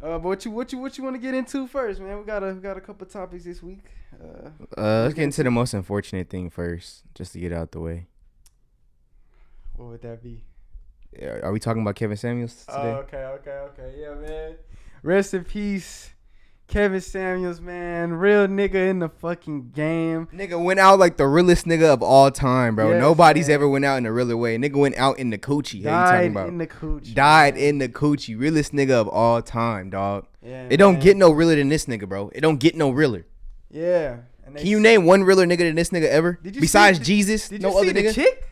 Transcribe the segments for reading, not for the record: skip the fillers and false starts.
But what you want to get into first, man? We got a couple topics this week. Let's get into the most unfortunate thing first, just to get out the way. What would that be? Are we talking about Kevin Samuels today? Okay. Yeah, man. Rest in peace, Kevin Samuels, man. Real nigga in the fucking game. Nigga went out like the realest nigga of all time, bro. Yes, Nobody's man. ever went out in a realer way. Nigga went out in the coochie. Died in the coochie. Died man. in the coochie. Realest nigga of all time, dog. Yeah, it don't man. get no realer than this nigga, bro. It don't get no realer. Yeah. Can you name one realer nigga than this nigga ever? Besides Jesus, did you no see other the nigga? chick?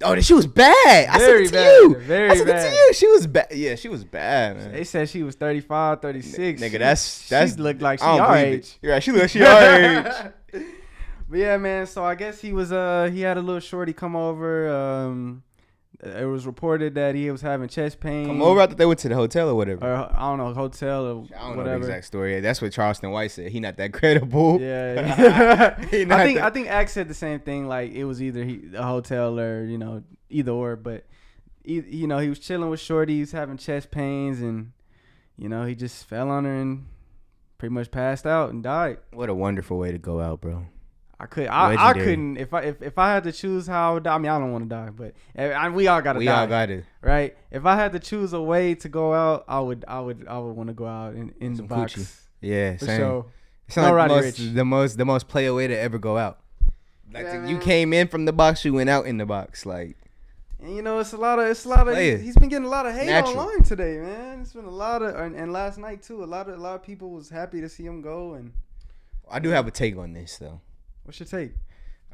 Oh, she was bad. I Very said it to you. Very I said bad. it to you. She was bad. Yeah, she was bad, man. They said she was 35, 36. Nigga, that's she looked like she I don't our believe age. it. You're right. She looked like she our age. But yeah, man. So I guess he had a little shorty come over. It was reported that he was having chest pain. Come over. I thought they went to the hotel or whatever. Or I don't know, hotel or I don't whatever. know the exact story. That's what Charleston White said. He not that credible. Yeah. I I think Axe said the same thing. Like it was either a hotel or either or. But he was chilling with shorty. He was having chest pains and he just fell on her and pretty much passed out and died. What a wonderful way to go out, bro. I couldn't if I had to choose how I would die. I mean, I don't want to die, but we all gotta die. We all got it, right? If I had to choose a way to go out, I would want to go out in the box. Coochie. Yeah, for same. sure. It's like the most player way to ever go out. Like you came in from the box, you went out in the box. Like, and it's a lot of. He's been getting a lot of hate online today, man. It's been a lot of, and last night too. A lot of people was happy to see him go, and I do have a take on this though. What's your take?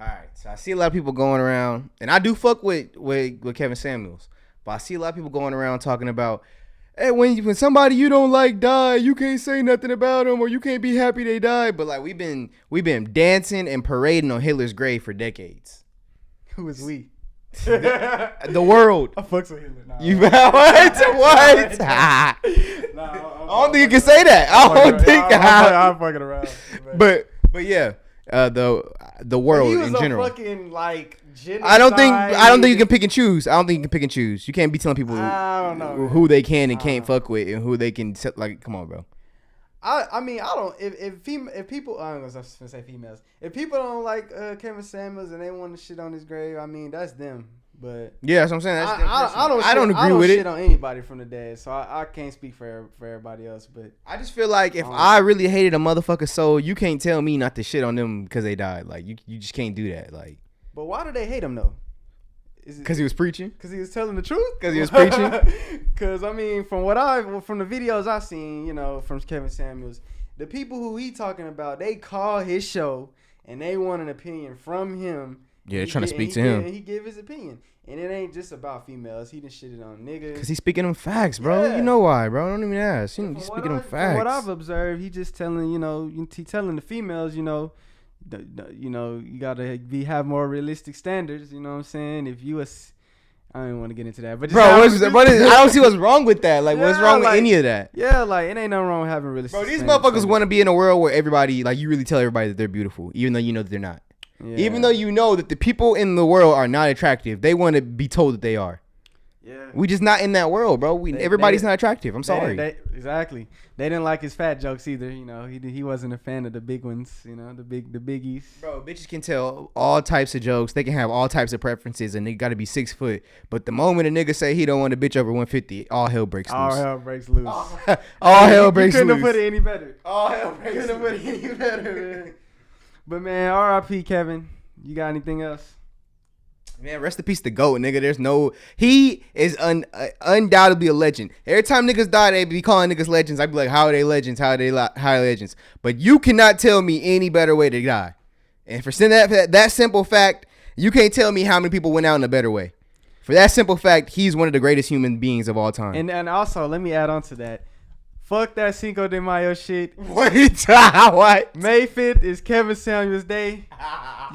All right, so I see a lot of people going around, and I do fuck with Kevin Samuels, but I see a lot of people going around talking about, hey, when somebody you don't like die, you can't say nothing about them, or you can't be happy they died. But like we've been dancing and parading on Hitler's grave for decades. Who is we? The world. I fucks with Hitler. Nah, you what? I don't think you can say that. I don't think. I'm fucking around. But yeah. The world in general. Fucking like genocide. I don't think you can pick and choose. You can't be telling people who they can and can't fuck with and who they can like. Come on, bro. I mean I don't if people I was gonna say females, if people don't like Kevin Samuels and they want to shit on his grave, I mean that's them. But yeah, that's what I'm saying. I don't agree with it. I don't shit on anybody from the dead, so I can't speak for everybody else. But I just feel like if I really hated a motherfucker's soul, you can't tell me not to shit on them because they died. Like you just can't do that. Like, but why do they hate him though? Because he was preaching. Because he was telling the truth. Because he was preaching. Because I mean, from the videos I seen, from Kevin Samuels, the people who he talking about, they call his show and they want an opinion from him. Yeah, they're trying to speak to him. And he give his opinion. And it ain't just about females. He done shitted on niggas. Because he's speaking them facts, bro. Yeah. You know why, bro. Don't even ask. He's speaking them facts. From what I've observed, he just telling, he telling the females, you gotta have more realistic standards. You know what I'm saying? If you I don't want to get into that, but bro, I don't see what's wrong with that. Like, what's wrong with any of that? Yeah, like it ain't nothing wrong with having realistic. Bro, these motherfuckers want to be in a world where everybody, like, you really tell everybody that they're beautiful, even though you know that they're not. Yeah. Even though you know that the people in the world are not attractive, they want to be told that they are. Yeah. We just not in that world, bro. Everybody's not attractive. I'm sorry. Exactly. They didn't like his fat jokes either. He wasn't a fan of the big ones. The biggies. Bro, bitches can tell all types of jokes. They can have all types of preferences, and they got to be 6 foot. But the moment a nigga say he don't want a bitch over 150, all hell breaks loose. All hell breaks loose. All hell breaks loose. You couldn't have put it any better. All hell breaks loose. Couldn't have put it any better, man. But man, R.I.P. Kevin. You got anything else? Man, rest in peace to GOAT, nigga. He is undoubtedly a legend. Every time niggas die, they be calling niggas legends. I be like, how are they legends? How are they legends? But you cannot tell me any better way to die. And for that simple fact, you can't tell me how many people went out in a better way. For that simple fact, he's one of the greatest human beings of all time. And also, let me add on to that. Fuck that Cinco de Mayo shit. What? May 5th is Kevin Samuels Day.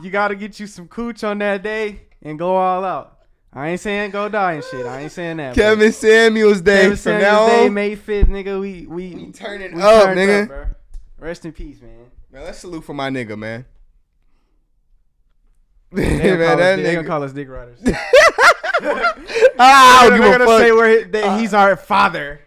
You got to get you some cooch on that day and go all out. I ain't saying go die and shit. I ain't saying that. Kevin Samuels Day. Kevin Samuels Day, May 5th, nigga. We turning up, nigga. Bro. Rest in peace, man. Man, let's salute for my nigga, man. They gonna call us dick riders. I don't give a fuck. They're gonna say he's our father.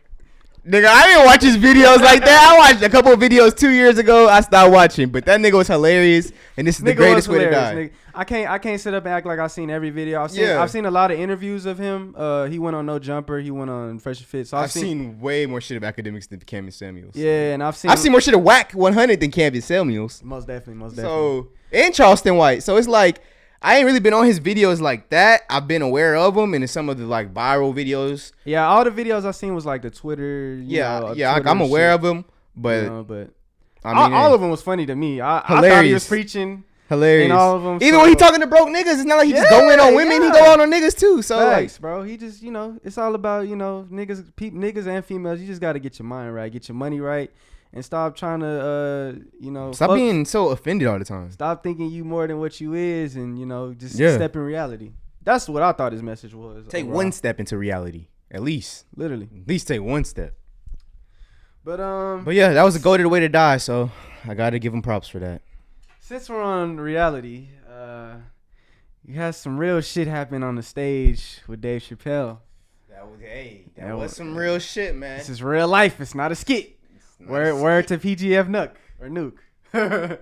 Nigga, I didn't watch his videos like that. I watched a couple of videos 2 years ago. I stopped watching, but that nigga was hilarious, and this is the greatest way to die. Nigga. I can't sit up and act like I've seen every video. I've seen a lot of interviews of him. He went on No Jumper. He went on Fresh and Fit. So I've seen way more shit of academics than Canvas Samuels. Yeah, and I've seen more shit of Whack 100 than Canvas Samuels. Most definitely. So and Charleston White. So it's like I ain't really been on his videos like that. I've been aware of him and in some of the like viral videos. Yeah, all the videos I seen was like the Twitter. I'm aware of him, but I mean, all of them was funny to me. I thought he was preaching. Hilarious. In all of them. Even when he talking to broke niggas, it's not like he just go in on women. He go out on niggas too. So thanks, bro. He just it's all about niggas and females. You just got to get your mind right, get your money right. And stop trying to, stop being so offended all the time. Stop thinking you more than what you is, and just step in reality. That's what I thought his message was. Take one step into reality, at least. Literally, at least take one step. But yeah, that was a goated way to die. So I gotta give him props for that. Since we're on reality, you had some real shit happen on the stage with Dave Chappelle. That was some real shit, man. This is real life. It's not a skit. Word to PGF Nuke.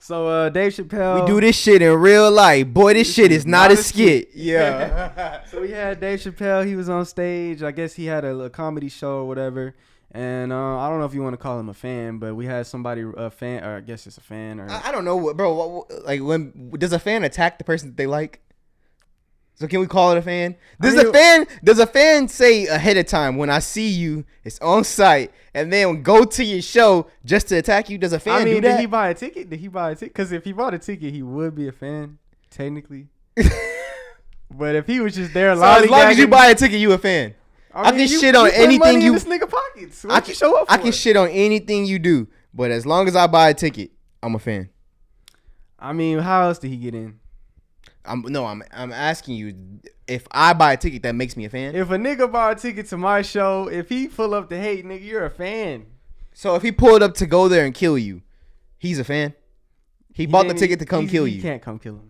So Dave Chappelle. We do this shit in real life. Boy, this shit is not a skit. Yeah. So we had Dave Chappelle. He was on stage. I guess he had a comedy show or whatever. And I don't know if you want to call him a fan, but we had somebody, a fan, or I guess it's a fan. Or I don't know, bro. Like, when does a fan attack the person that they like? So can we call it a fan? Does a fan say ahead of time, when I see you, it's on site, and then go to your show just to attack you? Does a fan do that? Did he buy a ticket? Because if he bought a ticket, he would be a fan, technically. But if he was just there, so as long as you buy a ticket, you a fan. I can shit on anything you. This nigga pockets. What you show up for? I can shit on anything you do, but as long as I buy a ticket, I'm a fan. I mean, how else did he get in? I'm asking you, if I buy a ticket, that makes me a fan. If a nigga buy a ticket to my show, if he pull up to hate, nigga, you're a fan. So if he pulled up to go there and kill you, he's a fan. He bought the ticket to come kill you. He can't come kill him.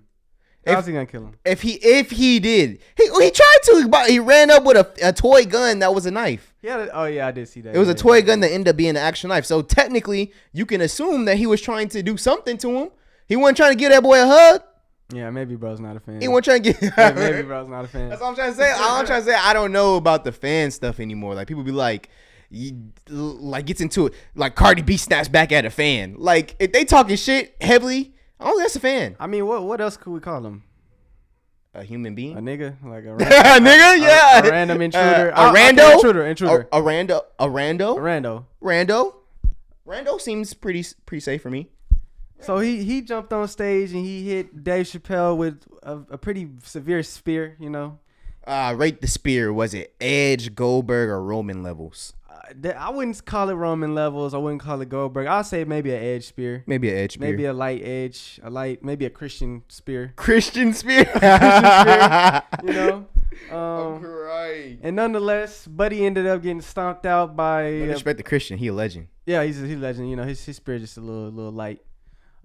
How's he gonna kill him? If he did, he tried to. He ran up with a toy gun that was a knife. Yeah. Oh yeah, I did see that. It was a toy gun that ended up being an actual knife. So technically, you can assume that he was trying to do something to him. He wasn't trying to give that boy a hug. Yeah, maybe bro's not a fan. He wasn't trying to get. Maybe bro's not a fan. That's what I'm trying to say. I'm trying to say I don't know about the fan stuff anymore. Like people be like gets into it. Like Cardi B snaps back at a fan. Like if they talking shit heavily, I don't think that's a fan. I mean, what else could we call him? A human being? A nigga? Like a nigga? Yeah. A random intruder. A rando? Intruder. A rando? A rando. Rando seems pretty safe for me. So he jumped on stage and he hit Dave Chappelle with a pretty severe spear, Rate the spear. Was it Edge, Goldberg, or Roman levels? I wouldn't call it Roman levels. I wouldn't call it Goldberg. I'd say maybe an Edge spear. Maybe an Edge spear. Maybe a light Edge. Maybe a Christian spear. Christian spear. I'm crying. And nonetheless, Buddy ended up getting stomped out by. Don't respect the Christian. He a legend. Yeah, he's a legend. His spear just a little light.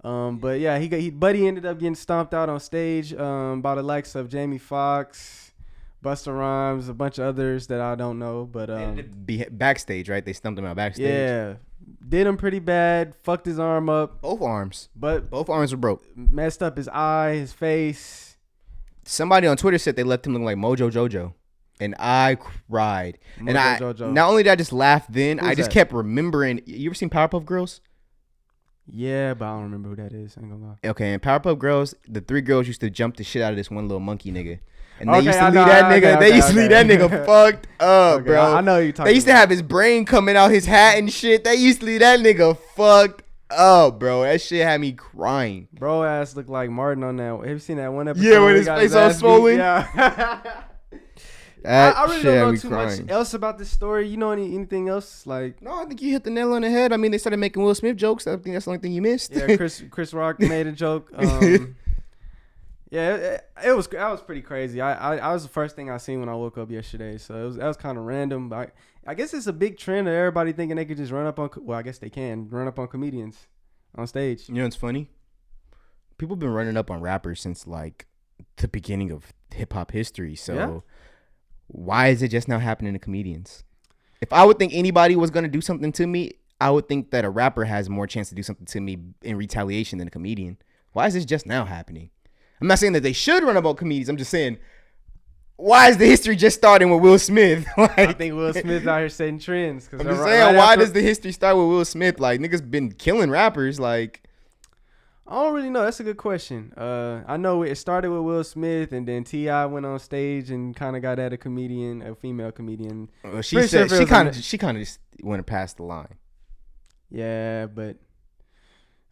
But yeah, Buddy ended up getting stomped out on stage by the likes of Jamie Foxx, Busta Rhymes, a bunch of others that I don't know, but backstage, right? They stumped him out backstage. Yeah, did him pretty bad. Fucked his arm up. Both arms. But both arms were broke. Messed up his eye, his face. Somebody on Twitter said they left him look like Mojo Jojo, and I cried. Jojo. Not only did I just laugh then, Who's I just kept remembering. You ever seen Powerpuff Girls? Yeah, but I don't remember who that is. I ain't gonna lie. Okay, in Powerpuff Girls, the three girls used to jump the shit out of this one little monkey nigga. And they used to leave that nigga. They used to leave that nigga fucked up, bro. I know you talking. They used to have his brain coming out his hat and shit. They used to leave that nigga fucked up, bro. That shit had me crying. Bro, ass looked like Martin on that. Have you seen that one episode? Yeah, with his face all swollen. Yeah. I really don't know too much else about this story. You know anything else? Like, no, I think you hit the nail on the head. I mean, they started making Will Smith jokes. I think that's the only thing you missed. Yeah, Chris Rock made a joke. Yeah, that was pretty crazy. I was the first thing I seen when I woke up yesterday, so that was kind of random. But I guess it's a big trend of everybody thinking they could just run up on. Well, I guess they can run up on comedians on stage. You know what's funny? People have been running up on rappers since like the beginning of hip hop history. So why is it just now happening to comedians? If I would think anybody was gonna do something to me, I would think that a rapper has more chance to do something to me in retaliation than a comedian. Why is this just now happening? I'm not saying that they should run about comedians. I'm just saying, why is the history just starting with Will Smith? Like, I think Will Smith's out here setting trends. I'm just saying, why does the history start with Will Smith? Like, niggas been killing rappers. Like, I don't really know. That's a good question. I know it started with Will Smith, and then T.I. went on stage and kind of got at a female comedian. she said she kind of just went past the line. Yeah, but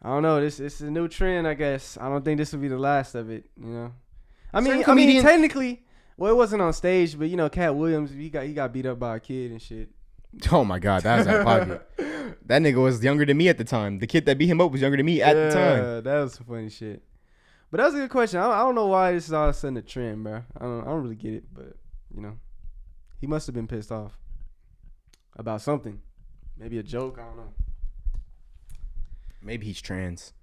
I don't know. This is a new trend, I guess. I don't think this will be the last of it. You know, I mean, technically, well, it wasn't on stage, but you know, Cat Williams, he got beat up by a kid and shit. Oh my God, that was out of pocket. That nigga was younger than me at the time. The kid that beat him up was younger than me at the time. Yeah, that was some funny shit. But that was a good question. I don't know why this is all of a sudden a trend, bro. I don't really get it, but you know, he must have been pissed off about something. Maybe a joke. I don't know. Maybe he's trans.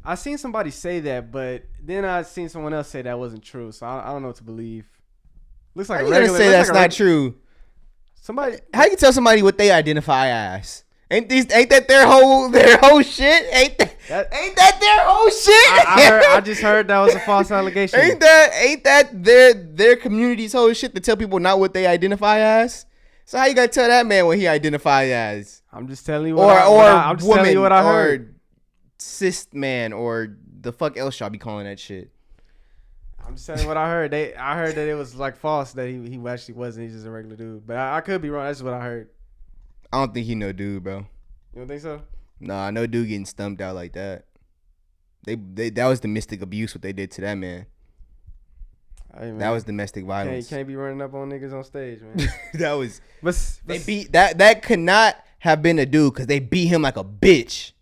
I seen somebody say that, but then I seen someone else say that wasn't true. So I don't know what to believe. Looks like How you gonna say that's not true? Somebody, how you tell somebody what they identify as? Ain't that their whole shit? Ain't that their whole shit? I just heard that was a false allegation. Ain't that their community's whole shit to tell people not what they identify as? So how you gonna tell that man what he identified as? I'm just telling you I'm just telling you what I heard. Or cis man or the fuck else y'all be calling that shit. I'm just telling you what I heard. I heard that it was like false, that he actually wasn't. He's just a regular dude. But I could be wrong. That's just what I heard. I don't think he no dude, bro. You don't think so? Nah, no dude getting stumped out like that. They that was domestic abuse what they did to that man. Hey, man. That was domestic violence. You can't be running up on niggas on stage, man. That was. They beat that could not have been a dude because they beat him like a bitch.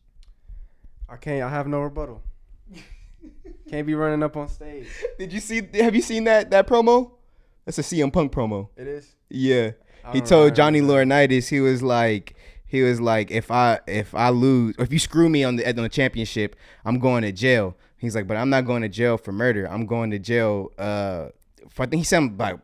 I have no rebuttal. Can't be running up on stage. Have you seen that promo? That's a CM Punk promo. It is? Yeah. He told Johnny Laurinaitis, he was like, if I lose, or if you screw me on the championship, I'm going to jail. He's like, but I'm not going to jail for murder. I'm going to jail for, I think he said like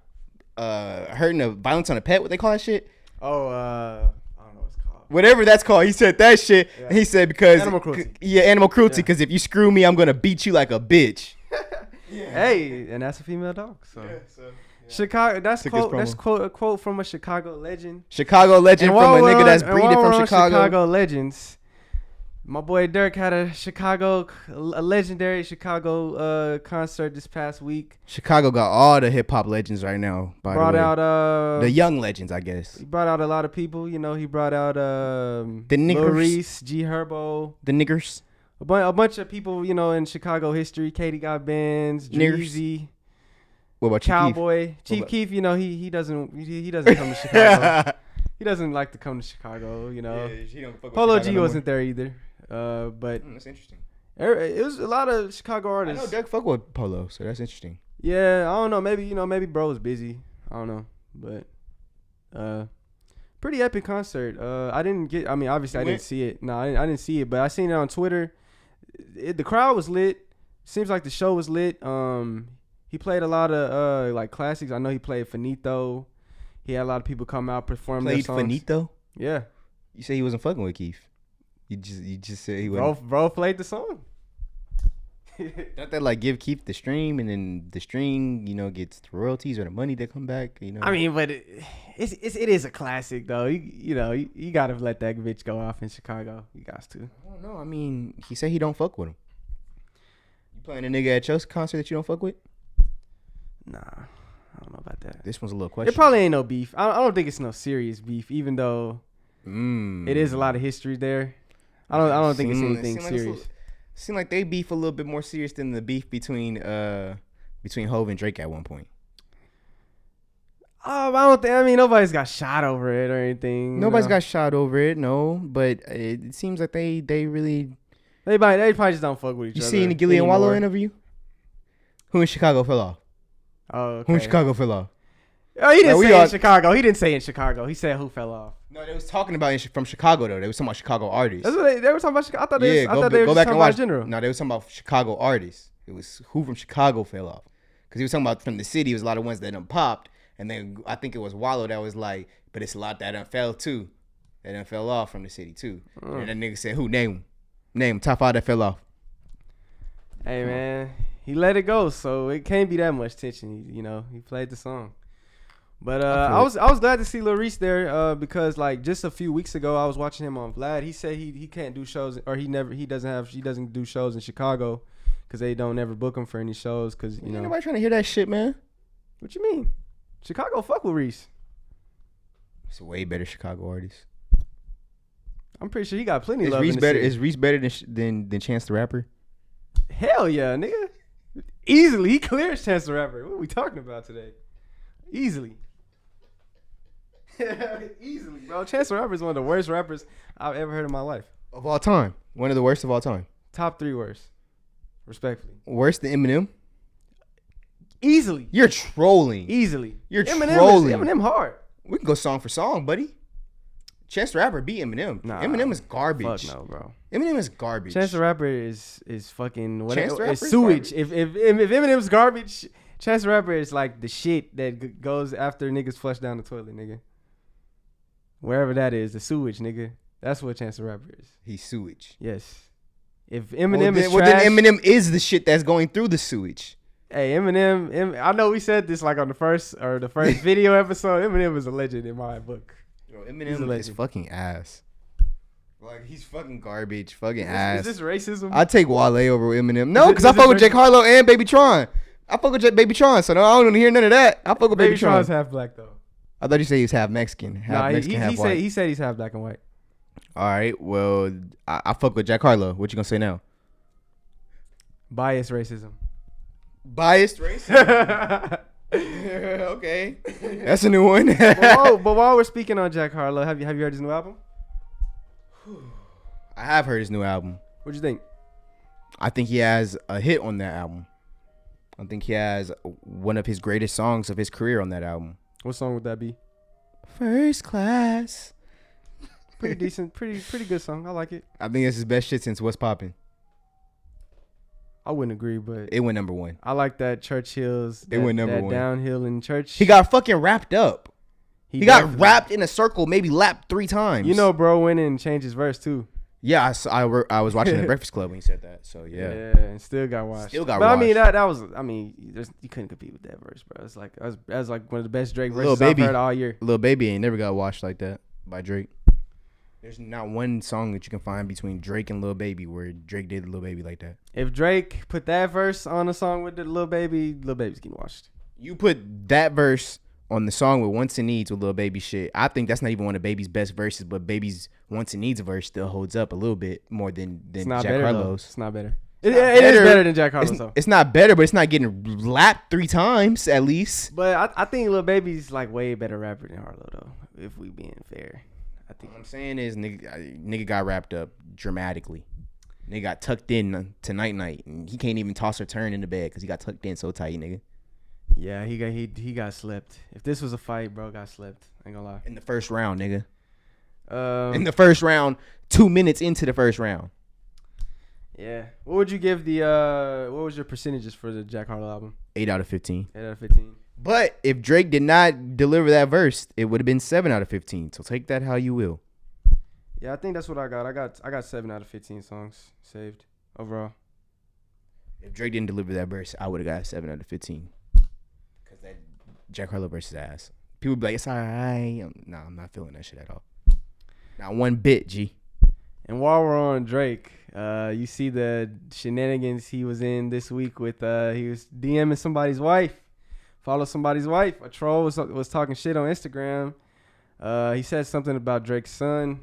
hurting a violence on a pet. What they call that shit? Oh, I don't know what it's called. Whatever that's called. He said that shit. Yeah. And he said because animal cruelty. Yeah, animal cruelty. Because if you screw me, I'm gonna beat you like a bitch. Yeah. Hey, and that's a female dog. So. Yeah, so. Chicago. That's a quote from a Chicago legend. Chicago legend from a nigga that's breeding from Chicago. Chicago legends. My boy Dirk had a legendary Chicago concert this past week. Chicago got all the hip hop legends right now. Brought out the young legends, I guess. He brought out a lot of people. You know, he brought out the niggers, Lil Reese, G Herbo, the niggers, a bunch of people. You know, in Chicago history. Katie got bands, Dreezy. What about Cowboy? Chief Keef, you know, he doesn't come to Chicago. He doesn't like to come to Chicago, you know. Yeah, he don't fuck with Polo Chicago G wasn't there either. But that's interesting. It was a lot of Chicago artists. I know Dirk fuck with Polo, so that's interesting. Yeah, I don't know. Maybe bro was busy. I don't know. But pretty epic concert. Obviously I didn't see it. No, I didn't see it, but I seen it on Twitter. The crowd was lit. Seems like the show was lit. He played a lot of like classics. I know he played Finito. He had a lot of people come out perform their songs. Played Finito? Yeah. You said he wasn't fucking with Keith. You just said he wasn't. Bro played the song. Don't that like give Keith the stream and then the stream, you know, gets the royalties or the money that come back, you know? I mean, but it is a classic though. You gotta let that bitch go off in Chicago. You got to. I don't know. I mean, he said he don't fuck with him. You playing a nigga at your concert that you don't fuck with? Nah, I don't know about that. This one's a little question. It probably ain't no beef. I don't think it's no serious beef, even though it is a lot of history there. I don't think it's anything serious. Seem like they beef a little bit more serious than the beef between Hov and Drake at one point. I don't think. I mean, nobody's got shot over it or anything. Nobody's got shot over it, no. But it seems like they really. They probably just don't fuck with each other. You seen the Gillian Wallow interview? Who in Chicago fell off? Oh, okay. Who in Chicago fell off? Oh, he didn't say in Chicago. He didn't say in Chicago. He said who fell off. No, they was talking about from Chicago though. They was talking about Chicago artists. That's what they were talking about. I thought they were talking about general. No, they was talking about Chicago artists. It was who from Chicago fell off because he was talking about from the city. It was a lot of ones that done popped, And then I think it was Wallow that was like, but it's a lot that done fell too. That done fell off from the city too. And that nigga said, who? Name him. Name him. Top 5 that fell off. Hey, man. He let it go, so it can't be that much tension. He played the song. But I was glad to see Lil Reese there because like just a few weeks ago I was watching him on Vlad. He said he can't do shows, or he doesn't do shows in Chicago because they don't ever book him for any shows because Ain't nobody trying to hear that shit, man. What you mean? Chicago fuck with Reese. It's a way better Chicago artist. I'm pretty sure he got plenty of love. Is Reese better than Chance the Rapper? Hell yeah, nigga. Easily, he clears Chance the Rapper. What are we talking about today? Easily. Easily, bro. Chance the Rapper is one of the worst rappers I've ever heard in my life. Of all time. One of the worst of all time. Top 3 worst. Respectfully. Worse than Eminem? Easily. You're trolling. Easily. You're Eminem trolling. Eminem hard. We can go song for song, buddy. Chance the Rapper beat Eminem. Nah, Eminem is garbage. Fuck no, bro. Eminem is garbage. Chance the Rapper is fucking Chance the Rapper it's is sewage. garbage. If Eminem's garbage, Chance the Rapper is like the shit that goes after niggas flush down the toilet, nigga. Wherever that is, the sewage, nigga. That's what Chance the Rapper is. He's sewage. Yes. If Eminem is well, trash, then Eminem is the shit that's going through the sewage. Hey, Eminem. I know we said this like on the first video episode. Eminem is a legend in my book. Yo, Eminem is fucking ass. Like, he's fucking garbage, fucking ass. Is this racism? I take Wale over Eminem. No, because I fuck with Jake Harlow and Baby Tron. I fuck with Baby Tron, so no, I don't want to hear none of that. I fuck with Baby Tron. Tron's half black though. I thought you said he was half Mexican. Half Mexican, half white. He said he's half black and white. All right, well, I fuck with Jack Harlow. What you gonna say now? Biased racism. Biased racism? Okay. That's a new one. but while we're speaking on Jack Harlow, have you heard his new album? I have heard his new album. What'd you think? I think he has a hit on that album. I think he has one of his greatest songs of his career on that album. What song would that be? First Class. Pretty decent, pretty good song. I like it. I think it's his best shit since What's Poppin'. I wouldn't agree, but it went number 1. I like that Churchill's. It went number 1. Downhill in Church. He got fucking wrapped up. He got wrapped in a circle, maybe lapped 3 times. You know, bro went in and changed his verse too. Yeah, I was watching The Breakfast Club when he said that. So yeah, and still got washed. But washed. I mean, that was. I mean, you couldn't compete with that verse, bro. It's like that was like one of the best Drake verses I've heard all year. Lil Baby ain't never got washed like that by Drake. There's not one song that you can find between Drake and Lil Baby where Drake did Lil Baby like that. If Drake put that verse on a song with the Lil Baby's getting washed. You put that verse on the song with Wants and Needs with Lil Baby shit. I think that's not even one of Baby's best verses, but Baby's Wants and Needs verse still holds up a little bit more than Jack Harlow's. It's not better. It is better than Jack Harlow's though. It's not better, but it's not getting lapped 3 times at least. But I think Lil Baby's like way better rapper than Harlow though, if we being fair. I think what I'm saying is nigga got wrapped up dramatically. Nigga got tucked in to night, and he can't even toss or turn in the bed because he got tucked in so tight, nigga. Yeah, he got slept. If this was a fight, bro, got slept. Ain't gonna lie. In the first round, nigga. In the first round, 2 minutes into the first round. Yeah. What would you give what was your percentages for the Jack Harlow album? 8 out of 15. 8 out of 15. But if Drake did not deliver that verse, it would have been 7 out of 15. So take that how you will. Yeah, I think that's what I got. I got 7 out of 15 songs saved overall. If Drake didn't deliver that verse, I would have got 7 out of 15. Because that Jack Harlow verse is ass. People be like, it's all right. Nah, I'm not feeling that shit at all. Not one bit, G. And while we're on Drake, you see the shenanigans he was in this week with he was DMing somebody's wife. Follow somebody's wife. A troll was talking shit on Instagram. He said something about Drake's son,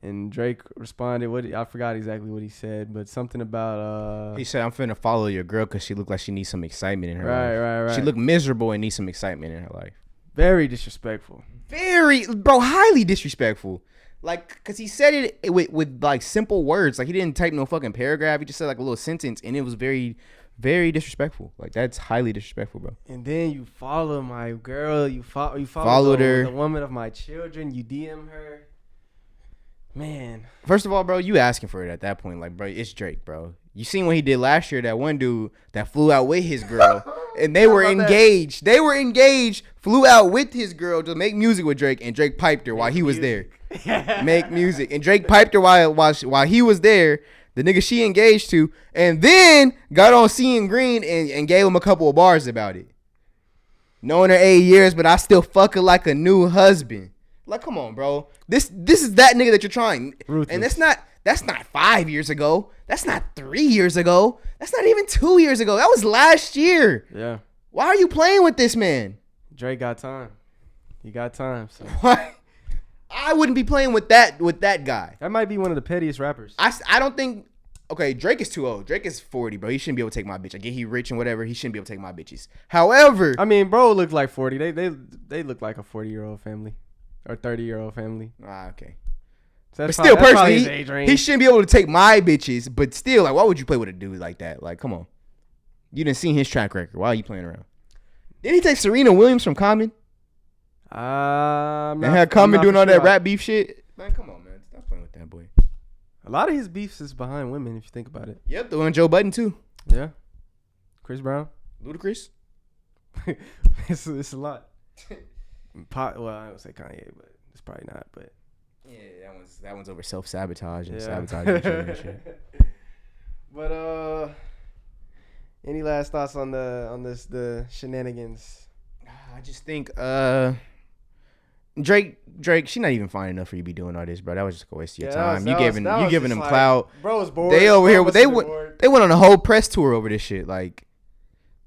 and Drake responded. I forgot exactly what he said, but something about. He said, "I'm finna follow your girl because she looked like she needs some excitement in her life. Right. She looked miserable and needs some excitement in her life." Very disrespectful. Highly disrespectful. Like, cause he said it with like simple words. Like he didn't type no fucking paragraph. He just said like a little sentence, and it was very, very disrespectful. Like that's highly disrespectful, bro. And then you follow my girl. You followed her, the woman of my children. You DM her. Man. First of all, bro, you asking for it at that point. Like, bro, it's Drake, bro. You seen what he did last year? That one dude that flew out with his girl And they were engaged. They were engaged. Flew out with his girl to make music with Drake, and Drake piped her while he was there. Make music, and Drake piped her while he was there. The nigga she engaged to, and then got on Seeing Green and gave him a couple of bars about it. Knowing her 8 years, but I still fuck her like a new husband. Like, come on, bro. This is that nigga that you're trying, ruthless. And that's not 5 years ago. That's not 3 years ago. That's not even 2 years ago. That was last year. Yeah. Why are you playing with this man? Drake got time. He got time. So. Why? I wouldn't be playing with that guy. That might be one of the pettiest rappers. I don't think. Okay, Drake is too old. Drake is 40, bro. He shouldn't be able to take my bitch. I get he rich and whatever. He shouldn't be able to take my bitches. However, I mean, bro, look like 40. They look like a 40-year-old family or 30-year-old family. Okay. So but still, personally, he shouldn't be able to take my bitches. But still, like, why would you play with a dude like that? Like, come on. You didn't see his track record. Why are you playing around? Did he take Serena Williams from Common? And had Common doing all that rap beef shit? Man, come on, man. Stop playing with that boy. A lot of his beefs is behind women, if you think about it. Yep, the one Joe Budden, too. Yeah. Chris Brown. Ludacris. It's a lot. Well, I would say Kanye, but it's probably not. But yeah, that one's over self-sabotage and sabotaging each other and shit. But any last thoughts on the shenanigans? I just think Drake, she not even fine enough for you to be doing all this, bro. That was just a waste of your time. You giving them like, clout. Bro was bored. They over here. They went on a whole press tour over this shit. Like,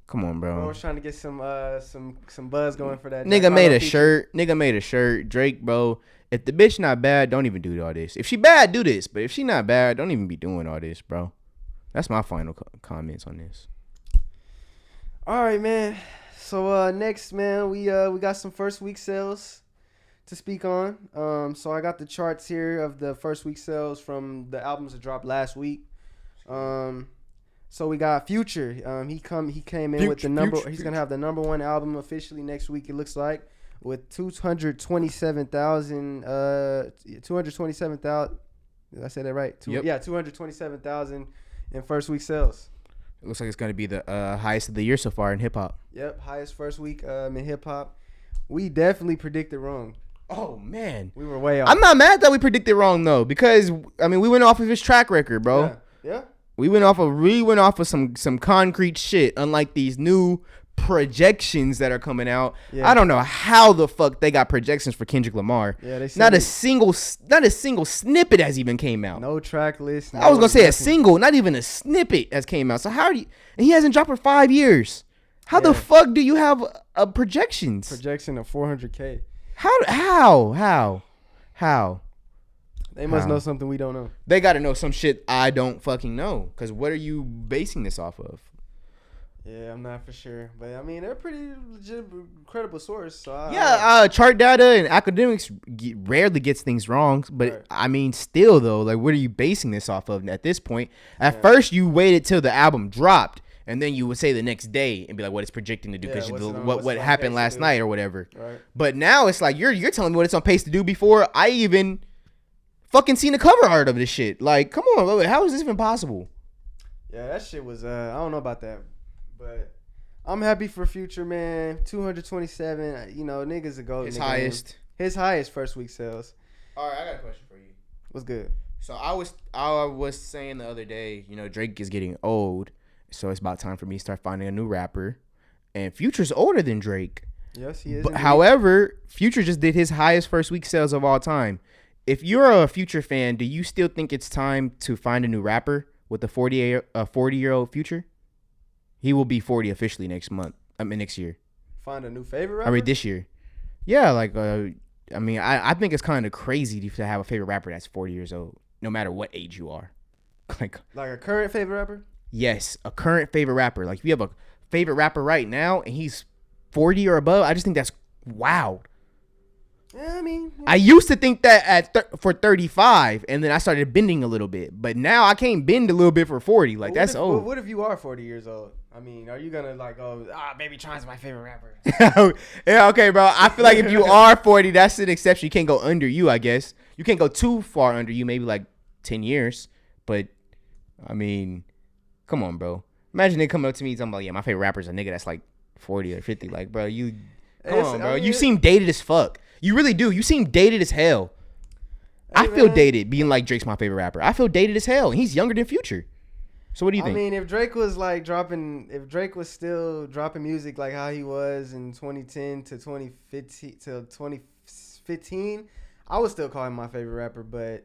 come on, bro. I was trying to get some buzz going for that. Nigga made a shirt. Nigga made a shirt. Drake, bro. If the bitch not bad, don't even do all this. If she bad, do this. But if she not bad, don't even be doing all this, bro. That's my final comments on this. All right, man. So next, man, we got some first week sales to speak on. So I got the charts here of the first week sales from the albums that dropped last week. So we got Future. He came in with the number. He's gonna have the number one album officially next week. It looks like with 227,000. 227,000. Did I say that right? Yep. Yeah, 227,000 in first week sales. It looks like it's gonna be the highest of the year so far in hip hop. Yep, highest first week in hip hop. We definitely predicted wrong. Oh man, we were way off. I'm not mad that we predicted wrong though, because I mean we went off of his track record, bro. Yeah. We went off of some concrete shit, unlike these new projections that are coming out. Yeah. I don't know how the fuck they got projections for Kendrick Lamar. Yeah, they not a single snippet has even came out. No track list. I was gonna say a single, not even a snippet has came out. So how do you? And he hasn't dropped for 5 years. How the fuck do you have a projections? Projection of 400K. How? They must know something we don't know. They got to know some shit I don't fucking know. Because what are you basing this off of? Yeah, I'm not for sure. But, I mean, they're pretty legit, credible source. So chart data and academics rarely gets things wrong. But, right. I mean, still, though, like, what are you basing this off of at this point? At first, you waited till the album dropped. And then you would say the next day and be like, what it's projecting to do because what happened last night or whatever. Right. But now it's like, you're telling me what it's on pace to do before I even fucking seen the cover art of this shit. Like, come on, how is this even possible? Yeah, that shit was, I don't know about that. But I'm happy for Future, man. 227, niggas a gold. His highest. His highest first week sales. All right, I got a question for you. What's good? So I was saying the other day, Drake is getting old. So it's about time for me to start finding a new rapper. And Future's older than Drake. Yes, he is. But however, Future just did his highest first week sales of all time. If you're a Future fan, do you still think it's time to find a new rapper with a 40-year-old Future? He will be 40 officially next year. Find a new favorite rapper? I mean, this year. Yeah, like, I think it's kind of crazy to have a favorite rapper that's 40 years old, no matter what age you are. Like a current favorite rapper? Yes, a current favorite rapper. Like, if you have a favorite rapper right now and he's 40 or above, I just think that's wild. Yeah, I mean, I used to think that for 35, and then I started bending a little bit. But now I can't bend a little bit for 40. Like, that's old. What if you are 40 years old? I mean, are you going to go, Baby Tron's my favorite rapper? Yeah, okay, bro. I feel like if you are 40, that's an exception. You can't go under you, I guess. You can't go too far under you, maybe like 10 years. But, I mean, come on, bro. Imagine they coming up to me talking about, yeah, my favorite rapper is a nigga that's like 40 or 50. Like, bro, come on, bro. You seem dated as fuck. You really do. You seem dated as hell. Hey, I feel dated being like Drake's my favorite rapper. I feel dated as hell. And he's younger than Future. So what do you think? I mean, if Drake was still dropping music like how he was in 2010 to 2015, I would still call him my favorite rapper. But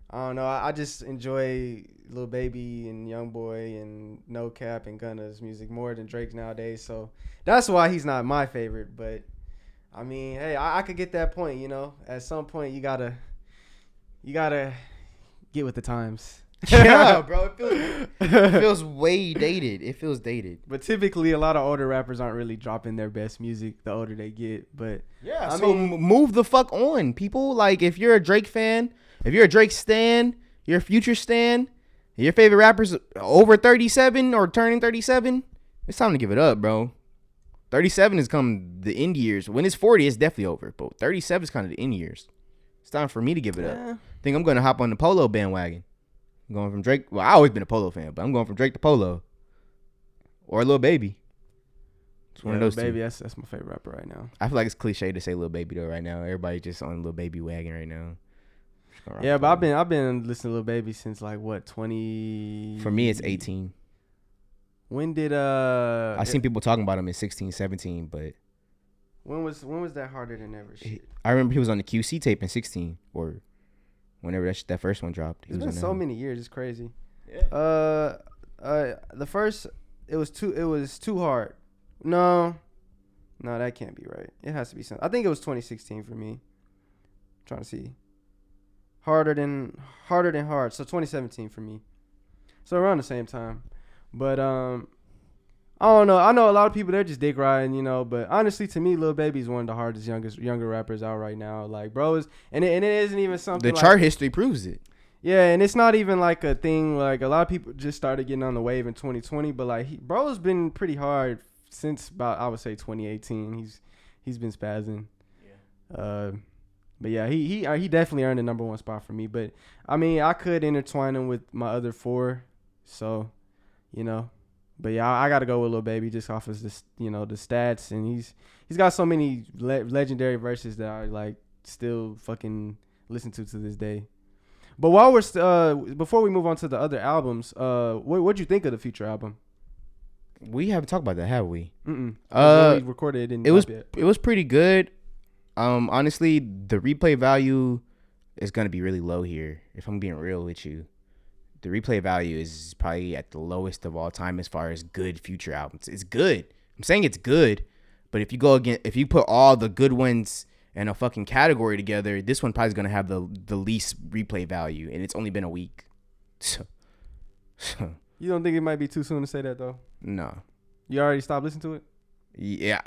I don't know. I just enjoy Lil Baby and Youngboy and No Cap and Gunna's music more than Drake's nowadays. So that's why he's not my favorite. But I mean, hey, I could get that point. You know, at some point you gotta get with the times. Yeah, bro. It feels way dated. It feels dated. But typically, a lot of older rappers aren't really dropping their best music the older they get. But yeah, I mean, move the fuck on, people. Like, if you're a Drake fan, if you're a Drake stan, you're a Future stan, your favorite rapper's over 37 or turning 37, it's time to give it up, bro. 37 is come the end years. When it's 40, it's definitely over. But 37 is kind of the end years. It's time for me to give it up. I think I'm going to hop on the Polo bandwagon. I'm going from Drake. Well, I always been a Polo fan, but I'm going from Drake to Polo. Or Lil Baby. It's one of those Baby, two. that's my favorite rapper right now. I feel like it's cliche to say Lil Baby though right now. Everybody just on Lil Baby wagon right now. Yeah, but I've been listening to Lil Baby since like what, 20? For me, it's 18. When did I seen people talking about him in 16, 17, but when was that Harder Than Ever shit? I remember he was on the QC tape in 16 or whenever that first one dropped. It's been so many years, it's crazy. Yeah. The first it was too hard. No, that can't be right. It has to be something. I think it was 2016 for me. I'm trying to see. Harder than hard. So 2017 for me. So around the same time. But I don't know. I know a lot of people, they're just dick riding, you know. But honestly, to me, Lil Baby's one of the hardest, younger rappers out right now. Like, bro, and it isn't even something. The chart history proves it. Yeah, and it's not even like a thing. Like, a lot of people just started getting on the wave in 2020. But like, bro's been pretty hard since about, I would say, 2018. He's been spazzing. Yeah. But yeah, he definitely earned the number one spot for me. But I mean, I could intertwine him with my other four. So, you know. But yeah, I gotta go with Lil Baby just off of this, you know, the stats, and he's got so many legendary verses that I like still fucking listen to this day. But while we're before we move on to the other albums, what'd you think of the Future album? We haven't talked about that, have we? We recorded it. It was pretty good. Honestly, the replay value is gonna be really low here. If I'm being real with you. The replay value is probably at the lowest of all time as far as good Future albums. It's good. I'm saying it's good, but if you put all the good ones in a fucking category together, this one probably is gonna have the least replay value, and it's only been a week. So. You don't think it might be too soon to say that though? No. You already stopped listening to it? Yeah,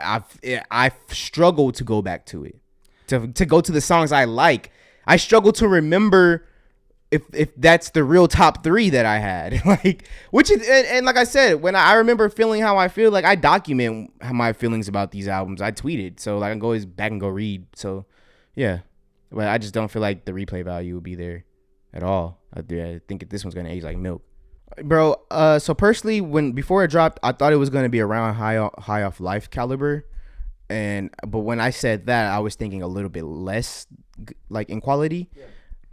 I've struggled to go back to it, to go to the songs I like. I struggle to remember. If that's the real top three that I had, like, which is, and like I said, when I remember feeling how I feel, like I document my feelings about these albums. I tweeted, so like I can go back and go read. So yeah, but I just don't feel like the replay value would be there at all. I think this one's gonna age like milk, bro. So personally, before it dropped, I thought it was gonna be around high off life caliber, but when I said that, I was thinking a little bit less like in quality. Yeah.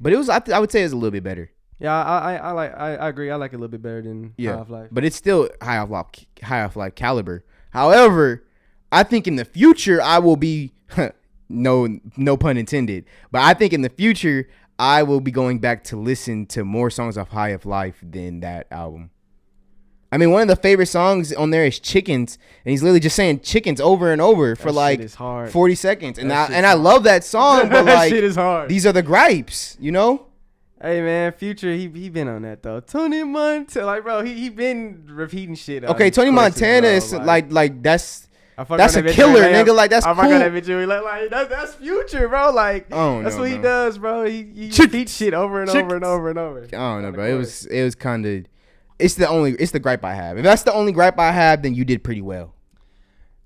But it was, I would say, it's a little bit better. Yeah, I agree. I like it a little bit better than High Off Life. But it's still high off life caliber. However, I think in the future I will be no pun intended. But I think in the future I will be going back to listen to more songs off High Off Life than that album. I mean, one of the favorite songs on there is Chickens, and he's literally just saying chickens over and over for like 40 seconds. And I love that song, but like shit is hard. These are the gripes, you know? Hey man, Future, he been on that though. Tony Montana, like bro, he been repeating shit. Okay, Tony Montana is like that's a killer, nigga. Like that's cool. That's Future, bro. Like that's what he does, bro. He repeats shit over and over and over and over. I don't know, bro. It was kind of. It's the gripe I have. If that's the only gripe I have, then you did pretty well.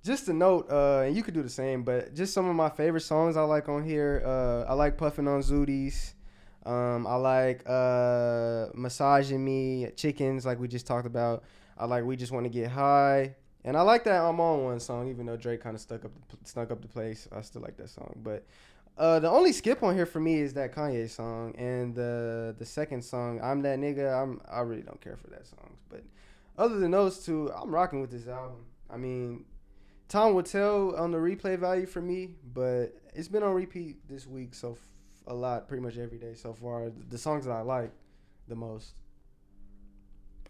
Just a note, and you could do the same, but just some of my favorite songs I like on here. I like Puffin' on Zooties. I like Massaging Me, Chickens, like we just talked about. I like We Just Want to Get High. And I like that I'm on one song, even though Drake kind of snuck up the place. I still like that song. But the only skip on here for me is that Kanye song, and the second song, I'm That Nigga. I really don't care for that song. But other than those two, I'm rocking with this album. I mean, time will tell on the replay value for me, but it's been on repeat this week, so a lot, pretty much every day so far. The songs that I like the most.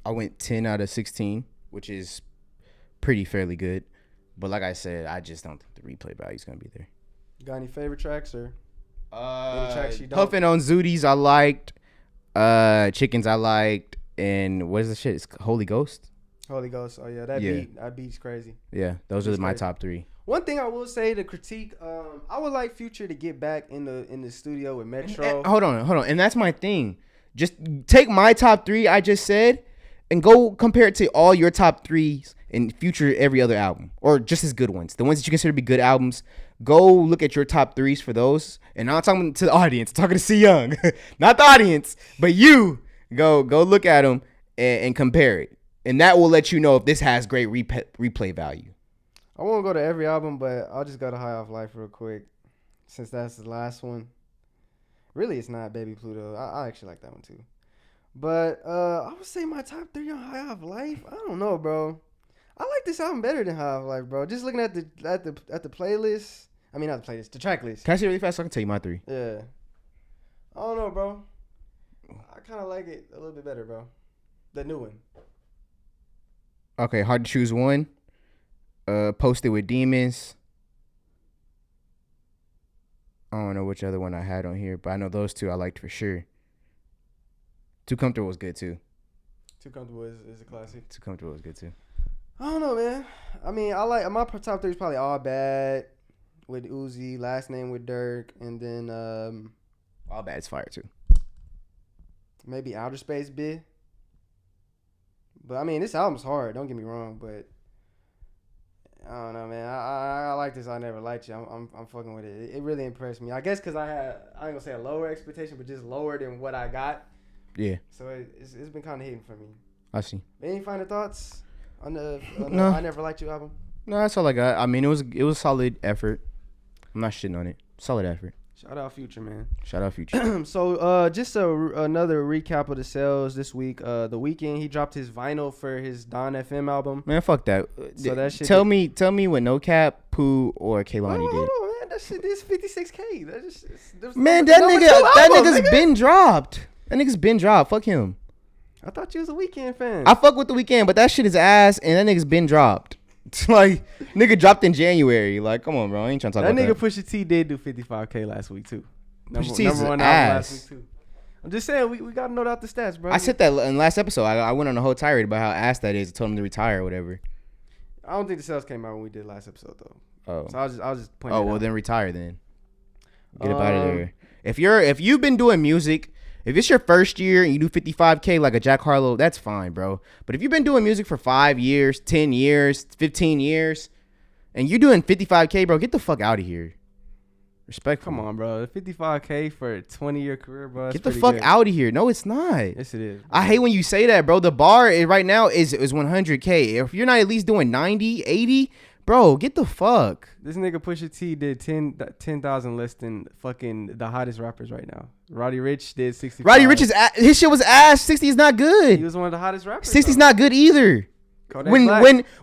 I went 10 out of 16, which is pretty fairly good. But like I said, I just don't think the replay value is going to be there. Got any favorite tracks or any tracks you don't? Puffin' on Zooties I liked. Chickens I liked. And what is the shit? It's Holy Ghost? Holy Ghost. Oh, yeah. That beat's crazy. Yeah, those are my top 3. One thing I will say to critique, I would like Future to get back in the studio with Metro. Hold on. And that's my thing. Just take my top 3 I just said and go compare it to all your top 3s in Future every other album, or just as good ones. The ones that you consider to be good albums. Go look at your top 3s for those. And I'm not talking to the audience. I'm talking to C Young. Not the audience, but you. Go look at them and compare it. And that will let you know if this has great replay value. I won't go to every album, but I'll just go to High Off Life real quick, since that's the last one. Really, it's not Baby Pluto. I actually like that one too. But I would say my top 3 on High Off Life. I don't know, bro. I like this album better than High Off Life, bro. Just looking at the playlist. I mean, not the playlist, the track list. Can I see it really fast so I can tell you my 3? Yeah. I don't know, bro. I kind of like it a little bit better, bro. The new one. Okay, hard to choose one. Posted with Demons. I don't know which other one I had on here, but I know those 2 I liked for sure. Too Comfortable was good too. Too Comfortable is a classic. Too Comfortable was good too. I don't know, man. I mean, I like my top 3 is probably All Bad with Uzi, Last Name with Dirk, and then All Bad's fire too. Maybe Outer Space Bit. But I mean, this album's hard. Don't get me wrong, but I don't know, man. I like this. I Never Liked You. I'm fucking with it. It really impressed me. I guess because I ain't gonna say a lower expectation, but just lower than what I got. Yeah. So it's been kind of hitting for me. I see. Any final thoughts on the No. I Never Liked You album? No, that's all I got. I mean, it was solid effort. I'm not shitting on it. Solid effort. Shout out Future, man. Shout out Future. So just another recap of the sales this week. The Weeknd, he dropped his vinyl for his Don FM album. Man, fuck that. So that shit. Tell me what No Cap, Pooh, or Kehlani did. Hold on, man. That shit is 56K. Man, that nigga's been dropped. That nigga's been dropped. Fuck him. I thought you was a Weeknd fan. I fuck with the Weeknd, but that shit is ass, and that nigga's been dropped. Like, nigga dropped in January. Like, come on, bro. I ain't trying to talk about that. That nigga Pusha T did do 55K last week too. Pusha T is number 1 ass. last week too. I'm just saying we gotta note out the stats, bro. I said that in last episode. I went on a whole tirade about how ass that is. I told him to retire or whatever. I don't think the sales came out when we did last episode though. Oh. So I'll just point. Oh well, then retire then. Get up out of there. If you've been doing music. If it's your first year and you do 55K like a Jack Harlow, that's fine, bro. But if you've been doing music for 5 years, 10 years, 15 years, and you're doing 55K, bro, get the fuck out of here. Respectful. Come on, bro. 55K for a 20-year career, bro. Get the fuck out of here. No, it's not. Yes, it is. Bro. I hate when you say that, bro. The bar right now is 100K. If you're not at least doing 90, 80, bro, get the fuck. This nigga Pusha T did 10,000 less than fucking the hottest rappers right now. Roddy Ricch did 65. Roddy Ricch his shit was ass. 60 is not good. He was one of the hottest rappers. 60 is not good either. Kodak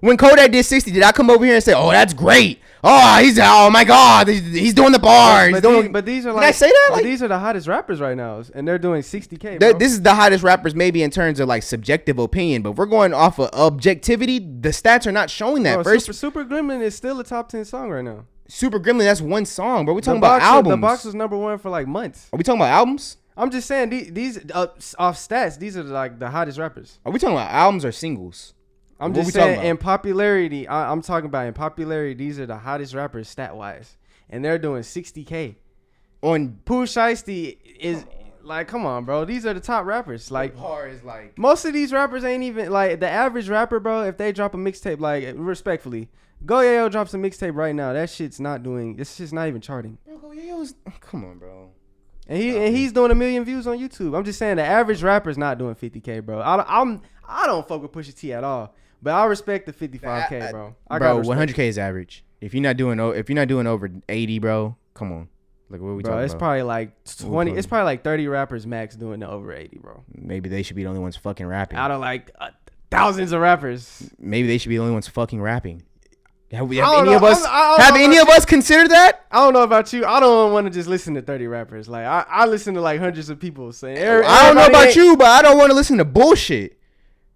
when Kodak did 60, did I come over here and say, "Oh, that's great"? Oh my god, he's doing the bars. But these are like, did I say that? Like, these are the hottest rappers right now, and they're doing 60K. Bro. This is the hottest rappers, maybe in terms of like subjective opinion, but we're going off of objectivity. The stats are not showing that. Bro, Super Gremlin is still a top 10 song right now. Super Gremlin, that's one song, bro. We're talking about albums. The box was number 1 for like months. Are we talking about albums? I'm just saying these off stats, these are like the hottest rappers. Are we talking about albums or singles? I'm just saying in popularity. I'm talking about in popularity. These are the hottest rappers stat wise, and they're doing 60K. On Pooh Shiesty is like, come on, bro. These are the top rappers. Like, the bar is like most of these rappers ain't even like the average rapper, bro. If they drop a mixtape, like respectfully, Go Yayo drops a mixtape right now. That shit's not doing. This shit's not even charting. Bro, Go Yayo's. Come on, bro. And he's doing 1 million views on YouTube. I'm just saying the average rapper's not doing 50K, bro. I don't fuck with Pusha T at all. But I respect the 55K, bro. Bro, 100K is average. If you're not doing over 80, bro, come on. Like, what are we talking about? It's probably like 20. It's probably like 30 rappers max doing the over 80, bro. Maybe they should be the only ones fucking rapping. Out of like thousands of rappers. Maybe they should be the only ones fucking rapping. Have any of us considered that? I don't know about you. I don't want to just listen to 30 rappers. Like I listen to like hundreds of people saying. I don't know about you, but I don't want to listen to bullshit.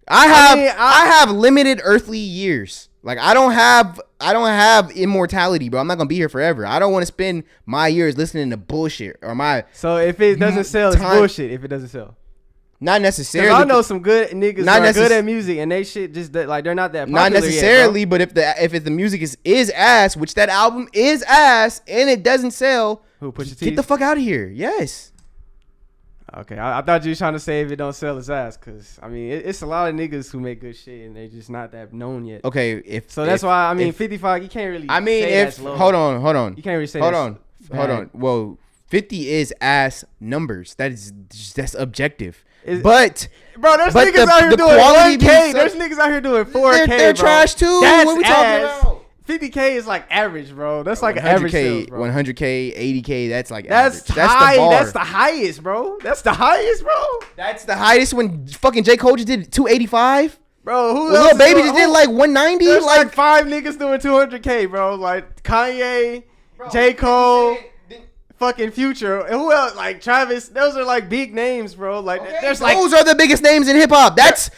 I have limited earthly years. Like I don't have immortality, bro. I'm not gonna be here forever. I don't want to spend my years listening to bullshit or my. So if it doesn't sell, it's bullshit. If it doesn't sell, not necessarily. I know some good niggas that are good at music and they shit just like they're not that popular. Not necessarily, yet, but if the music is ass, which that album is ass, and it doesn't sell, get the fuck out of here. Yes. Okay, I thought you were trying to say if it don't sell its ass, cause I mean it's a lot of niggas who make good shit and they just not that known yet. Okay, that's why I mean 55. You can't really. I mean, say if hold on, you can't really say. Hold on. Well, 50 is ass numbers. That's objective. But bro, there's niggas out here doing 1K. There's niggas out here doing 4K. They're trash too. That's what we talking about? 50K is like average, bro. That's like average sales, bro. 100K, 80K. That's like that's average. High. The bar. That's the highest, bro. That's the highest, bro. That's the highest when fucking J. Cole just did 285. Bro, Lil Baby just did like 190. There's like 5 niggas doing 200K, bro. Like Kanye, bro, J. Cole. Fucking Future, and who else? Like Travis. Those are like big names, bro. Like there's like those are the biggest names in hip hop. That's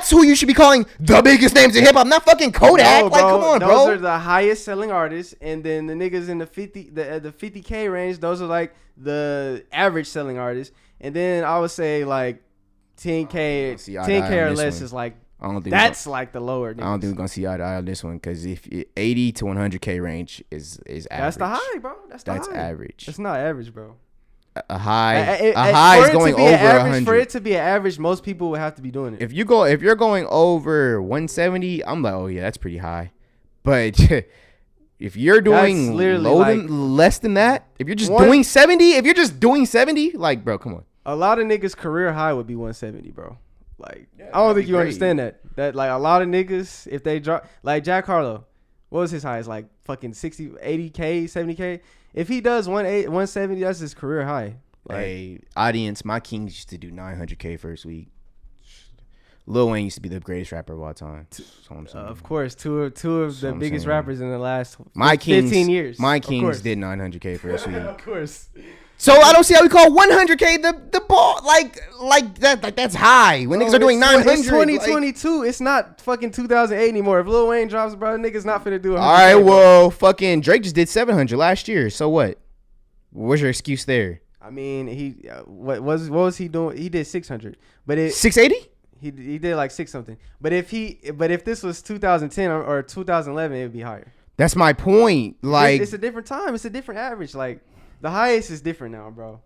who you should be calling the biggest names in hip hop, not fucking Kodak. No, like, come on, bro. Those are the highest selling artists, and then the niggas in the 50K range. Those are like the average selling artists, and then I would say like 10K or less is like. I don't think that's like the lower. Niggas. I don't think we're gonna see eye to eye on this one because if 80 to 100K range is average. That's the high, bro. That's average. It's not average, bro. A high is going over 100. For it to be an average, most people would have to be doing it. If you're going over 170, I'm like, oh yeah, that's pretty high. But if you're doing less than that, if you're just doing 70, like, bro, come on. A lot of niggas' career high would be 170, bro. Like, yeah, I don't think you understand that. That like a lot of niggas, if they drop like Jack Harlow, what was his highest? Like fucking 60, 80K, 70K. If he does 170, that's his career high. Like, hey, audience, my Kings used to do 900K first week. Lil Wayne used to be the greatest rapper of all time. Of course, two of the biggest rappers in the last 15 years. My Kings did 900K first week. Of course. So I don't see how we call 100K the ball like that. Like that's high when niggas are doing 900. It's 2022. It's not fucking 2008 anymore. If Lil Wayne drops, bro, niggas not finna do it. All right, well, fucking Drake just did 700 last year. So what? What's your excuse there? I mean, he what was he doing? He did 600, but it 680. He did like 6 something. But if this was 2010 or 2011, it would be higher. That's my point. Like it's a different time. It's a different average. Like. The highest is different now, bro.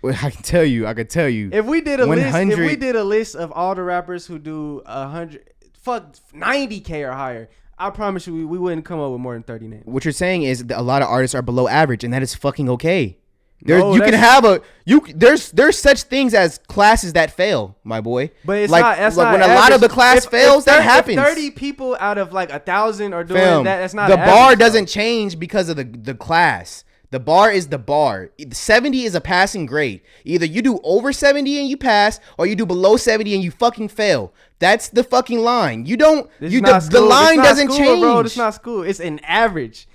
Well, I can tell you. If we did a list of all the rappers who do 90K or higher, I promise you we wouldn't come up with more than 30 names. What you're saying is that a lot of artists are below average, and that is fucking okay. There's such things as classes that fail, my boy. But it's not when average. A lot of the class fails, that happens. If 30 people out of like 1,000 are doing that. That's not the bar doesn't change because of the class. The bar is the bar. 70 is a passing grade. Either you do over 70 and you pass, or you do below 70 and you fucking fail. That's the fucking line. You don't. The line doesn't change, bro. It's not school. It's an average.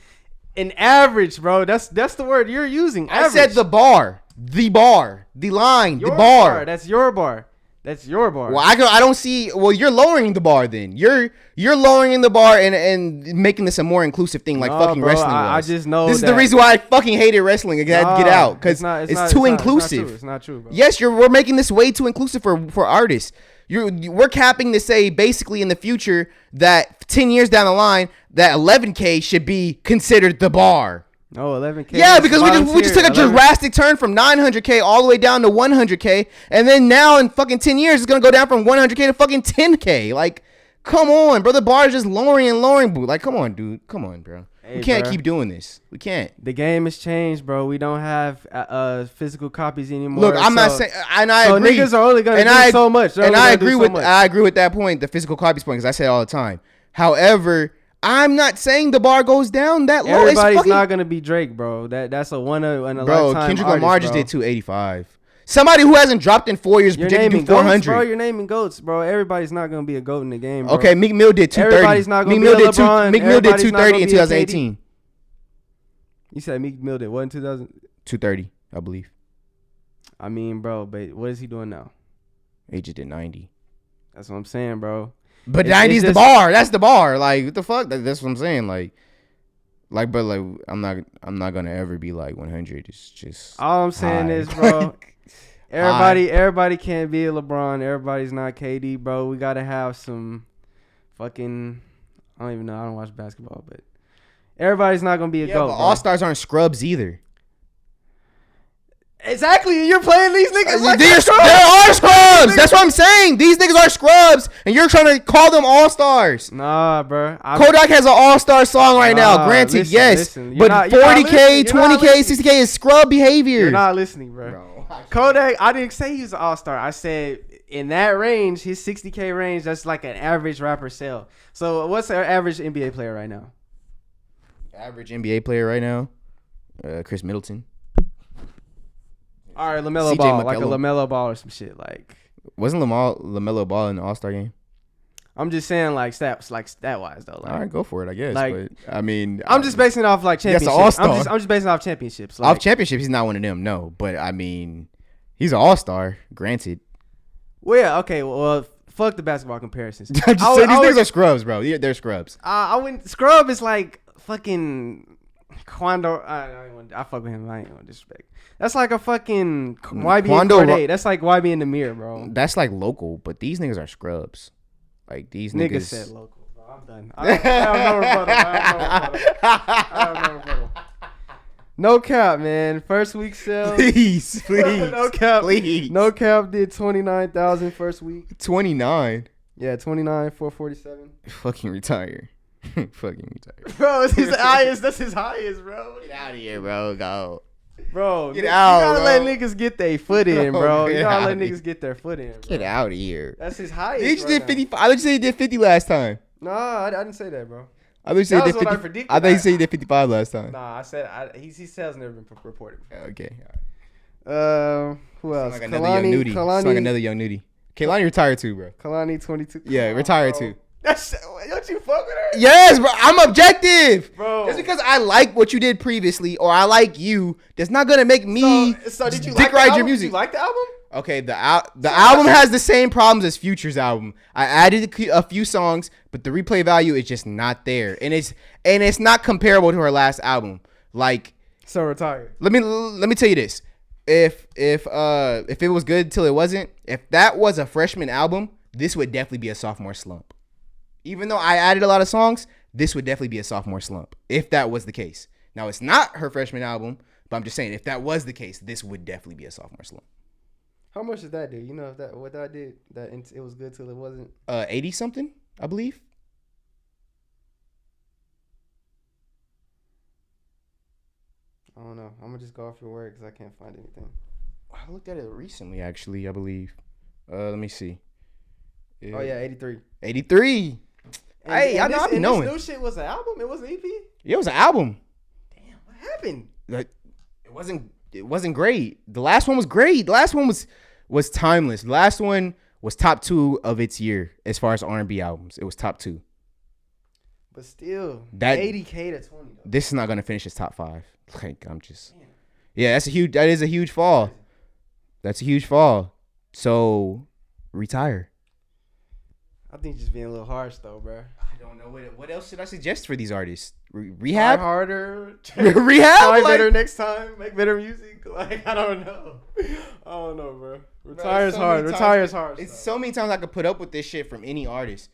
An average, bro. That's the word you're using. Average. I said the bar, the line, the bar. That's your bar. That's your bar. Well, I don't see. Well, you're lowering the bar then. You're lowering the bar and making this a more inclusive thing, like fucking bro, wrestling. I just know this is the reason why I fucking hated wrestling. I had to get out because it's too inclusive. It's not true, bro. Yes, we're making this way too inclusive for artists. We're capping to say basically in the future that 10 years down the line that 11K should be considered the bar. No, 11K. Yeah, because we just took a drastic turn from 900K all the way down to 100K, and then now in fucking 10 years it's gonna go down from 100K to fucking 10K. Like, come on, bro. The bar is just lowering and lowering, boo. Like, come on, dude. Come on, bro. Hey, we can't bro. keep doing this. We can't. The game has changed, bro. We don't have physical copies anymore. Look, I'm not saying, and I agree. So niggas are only gonna do so much. And I agree with that point, the physical copies point, because I say it all the time. However, I'm not saying the bar goes down that low. Everybody's not gonna be Drake, bro. That's a one in a lifetime. Kendrick Lamar just did 285. Somebody who hasn't dropped in 4 years projected to do 400. Goats, bro. You're naming goats, bro. Everybody's not gonna be a goat in the game, bro. Okay, Meek Mill did 230. Everybody's not gonna be a LeBron. Meek Mill did 230 in 2018. You said Meek Mill did what in 2000? 230, I believe. I mean, bro, but what is he doing now? He just did 90. That's what I'm saying, bro. But 90 is the bar. That's the bar. Like, what the fuck? That's what I'm saying. But I'm not gonna ever be like 100. It's just all I'm saying is, bro. Everybody can't be a LeBron. Everybody's not KD, bro. We gotta have some fucking. I don't even know. I don't watch basketball, but everybody's not gonna be a GOAT. But all stars aren't scrubs either. Exactly, you're playing these niggas like there are scrubs. That's what I'm saying. These niggas are scrubs, and you're trying to call them all stars. Nah, bro. Kodak has an all-star song right now. Granted, yes, but 40K, 20K, 60K is scrub behavior. You're not listening, bro. Kodak, I didn't say he was an all-star. I said in that range, his 60K range, that's like an average rapper sell. So what's our average NBA player right now? Average NBA player right now, Chris Middleton. All right, LaMelo Ball, like a LaMelo Ball or some shit. Like, wasn't LaMelo Ball in the All-Star game? I'm just saying, like stat wise though. Like, all right, go for it, I guess. Like, but I mean, I'm just basing it off like championships. All-Star. I'm just basing it off championships. Like, off championships, he's not one of them. No, but I mean, he's an All-Star. Granted. Well, yeah, okay. Well, fuck the basketball comparisons. I'm just saying, these niggas are scrubs, bro. They're scrubs. I went scrub is like fucking Quando. I fuck with him. I ain't gonna disrespect. That's like a fucking YB and Cordae. That's like YB in the mirror, bro. That's like local, but these niggas are scrubs. Like these niggas said local, bro. I'm done. I have no rebuttal. No cap, man. First week sales. Please. No cap. Please. No cap did 29,000 first week. 29. Yeah, 29,447. Fucking retire. Fucking retire. Bro, it's his highest. That's his highest, bro. Get out of here, bro. Go. Bro, get out, you gotta bro. let niggas get their foot in, bro. You gotta let here. niggas get their foot in, bro. Get out of here. That's his highest. He just did 55. I thought you said he did 50 last time. Nah, I didn't say that, bro. I thought you said he did 50. I thought you said he did 55 last time. Nah, I said his sales never been reported before. Okay. Who else? Like another young nudie. It's like another young nudie. Kehlani retired too, bro. Kehlani 22. Yeah, retired too. Don't you fuck with her? Yes, bro. I'm objective, bro. Just because I like what you did previously or I like you, that's not gonna make me so did you dick like ride your music. Did you like the album? Okay, the album has the same problems as Future's album. I added a few songs, but the replay value is just not there, and it's not comparable to her last album. Like, so retired. Let me tell you this: if it was good till it wasn't, if that was a freshman album, this would definitely be a sophomore slump. Even though I added a lot of songs, this would definitely be a sophomore slump if that was the case. Now, it's not her freshman album, but I'm just saying if that was the case, this would definitely be a sophomore slump. How much did that do? You know, if what that did, that it was good till it wasn't. 80 something, I believe. I don't know. I'm gonna just go off your word because I can't find anything. I looked at it recently, actually. I believe. Let me see. Oh yeah, 83. 83. Hey, I know. I be knowing. This new shit was an album. It wasn't EP. Yeah, it was an album. Damn, what happened? Like, it wasn't great. The last one was great. The last one was timeless. The last one was top 2 of its year as far as R&B albums. It was top 2. But still, that 80K to 20. Though. This is not gonna finish as top 5. Like, I'm just. Damn. Yeah, that is a huge fall. That's a huge fall. So, retire. I think just being a little harsh though, bro. I don't know what else should I suggest for these artists. Rehab, try harder, rehab, try better next time, make better music. Like I don't know, bro. Retire's hard. Retire's hard. It's so many times I could put up with this shit from any artist,